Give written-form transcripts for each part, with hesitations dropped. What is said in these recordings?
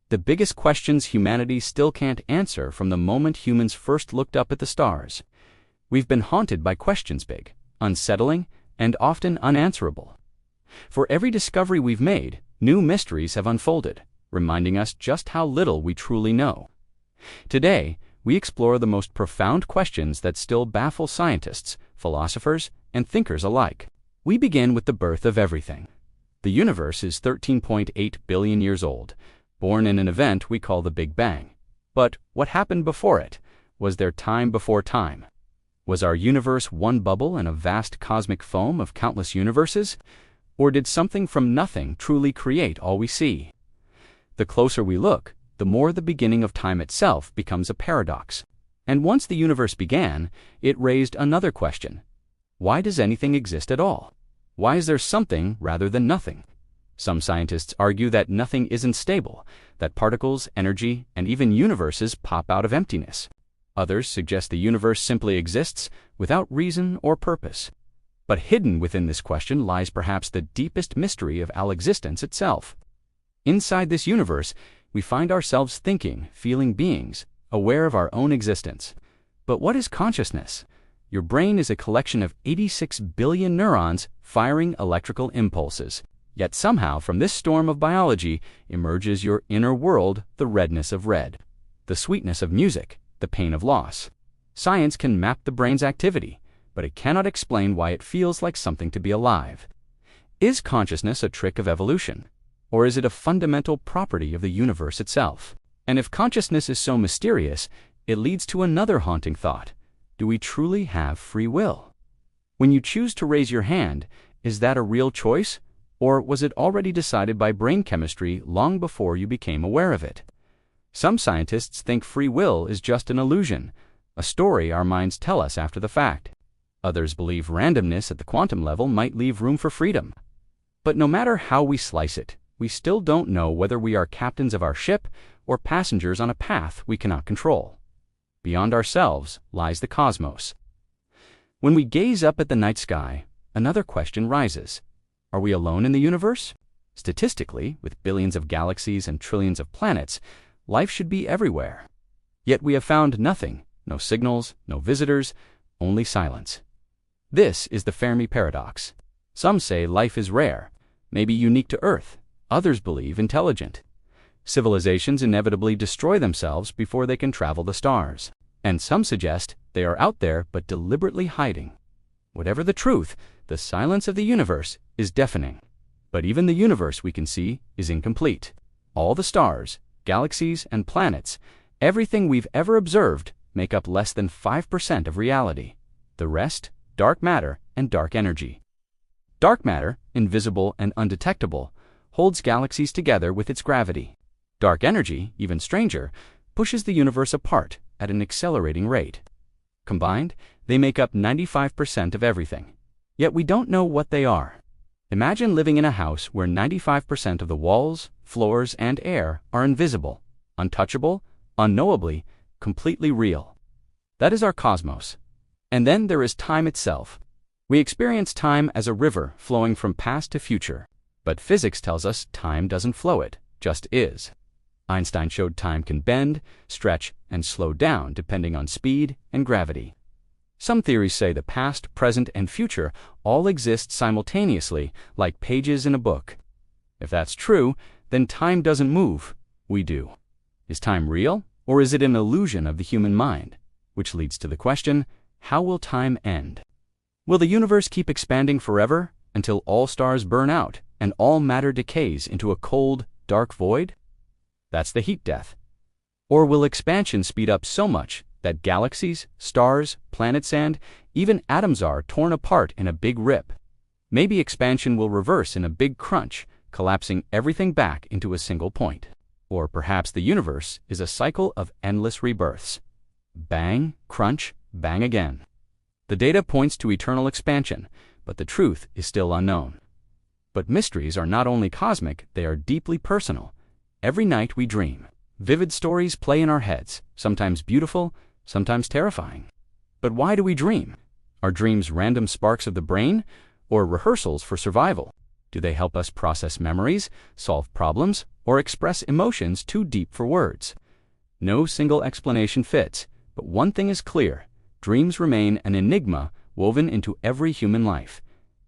The biggest questions humanity still can't answer from the moment humans first looked up at the stars. We've been haunted by questions big, unsettling, and often unanswerable. For every discovery we've made, new mysteries have unfolded, reminding us just how little we truly know. Today, we explore the most profound questions that still baffle scientists, philosophers, and thinkers alike. We begin with the birth of everything. The universe is 13.8 billion years old, born in an event we call the Big Bang. But what happened before it? Was there time before time? Was our universe one bubble in a vast cosmic foam of countless universes? Or did something from nothing truly create all we see? The closer we look, the more the beginning of time itself becomes a paradox. And once the universe began, it raised another question. Why does anything exist at all? Why is there something rather than nothing? Some scientists argue that nothing isn't stable, that particles, energy, and even universes pop out of emptiness. Others suggest the universe simply exists without reason or purpose. But hidden within this question lies perhaps the deepest mystery of our existence itself. Inside this universe, we find ourselves thinking, feeling beings, aware of our own existence. But what is consciousness? Your brain is a collection of 86 billion neurons firing electrical impulses. Yet somehow from this storm of biology emerges your inner world, the redness of red, the sweetness of music, the pain of loss. Science can map the brain's activity, but it cannot explain why it feels like something to be alive. Is consciousness a trick of evolution? Or is it a fundamental property of the universe itself? And if consciousness is so mysterious, it leads to another haunting thought. Do we truly have free will? When you choose to raise your hand, is that a real choice? Or was it already decided by brain chemistry long before you became aware of it? Some scientists think free will is just an illusion, a story our minds tell us after the fact. Others believe randomness at the quantum level might leave room for freedom. But no matter how we slice it, we still don't know whether we are captains of our ship or passengers on a path we cannot control. Beyond ourselves lies the cosmos. When we gaze up at the night sky, another question rises. Are we alone in the universe? Statistically, with billions of galaxies and trillions of planets, life should be everywhere. Yet we have found nothing, no signals, no visitors, only silence. This is the Fermi paradox. Some say life is rare, maybe unique to Earth. Others believe intelligent. Civilizations inevitably destroy themselves before they can travel the stars. And some suggest they are out there but deliberately hiding. Whatever the truth, the silence of the universe is deafening. But even the universe we can see is incomplete. All the stars, galaxies, and planets, everything we've ever observed, make up less than 5% of reality. The rest, dark matter and dark energy. Dark matter, invisible and undetectable, holds galaxies together with its gravity. Dark energy, even stranger, pushes the universe apart at an accelerating rate. Combined, they make up 95% of everything. Yet we don't know what they are. Imagine living in a house where 95% of the walls, floors, and air are invisible, untouchable, unknowably, completely real. That is our cosmos. And then there is time itself. We experience time as a river flowing from past to future. But physics tells us time doesn't flow, it just is. Einstein showed time can bend, stretch, and slow down depending on speed and gravity. Some theories say the past, present, and future all exist simultaneously, like pages in a book. If that's true, then time doesn't move, we do. Is time real, or is it an illusion of the human mind? Which leads to the question, how will time end? Will the universe keep expanding forever, until all stars burn out, and all matter decays into a cold, dark void? That's the heat death. Or will expansion speed up so much that galaxies, stars, planets, and even atoms are torn apart in a big rip? Maybe expansion will reverse in a big crunch, collapsing everything back into a single point. Or perhaps the universe is a cycle of endless rebirths. Bang, crunch, bang again. The data points to eternal expansion, but the truth is still unknown. But mysteries are not only cosmic, they are deeply personal. Every night we dream. Vivid stories play in our heads, sometimes beautiful, sometimes terrifying. But why do we dream? Are dreams random sparks of the brain, or rehearsals for survival? Do they help us process memories, solve problems, or express emotions too deep for words. No single explanation fits, but one thing is clear: dreams remain an enigma woven into every human life.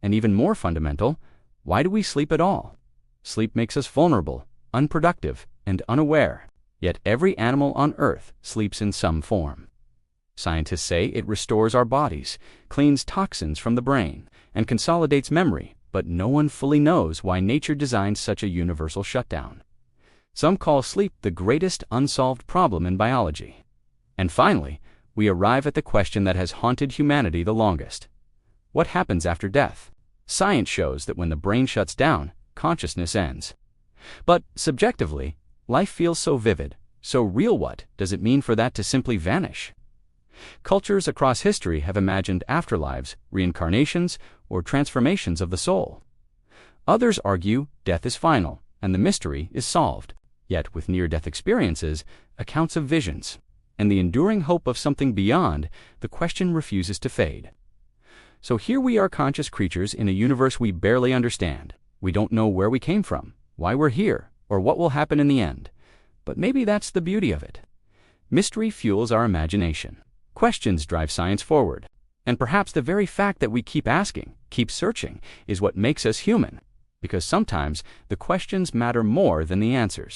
And even more fundamental, why do we sleep at all? Sleep makes us vulnerable, unproductive, and unaware. Yet every animal on Earth sleeps in some form. Scientists say it restores our bodies, cleans toxins from the brain, and consolidates memory, but no one fully knows why nature designed such a universal shutdown. Some call sleep the greatest unsolved problem in biology. And finally, we arrive at the question that has haunted humanity the longest. What happens after death? Science shows that when the brain shuts down, consciousness ends. But subjectively, life feels so vivid, so real. What does it mean for that to simply vanish? Cultures across history have imagined afterlives, reincarnations, or transformations of the soul. Others argue death is final, and the mystery is solved. Yet with near-death experiences, accounts of visions, and the enduring hope of something beyond, the question refuses to fade. So here we are, conscious creatures in a universe we barely understand. We don't know where we came from, why we're here, or what will happen in the end. But maybe that's the beauty of it. Mystery fuels our imagination. Questions drive science forward. And perhaps the very fact that we keep asking, keep searching, is what makes us human. Because sometimes the questions matter more than the answers.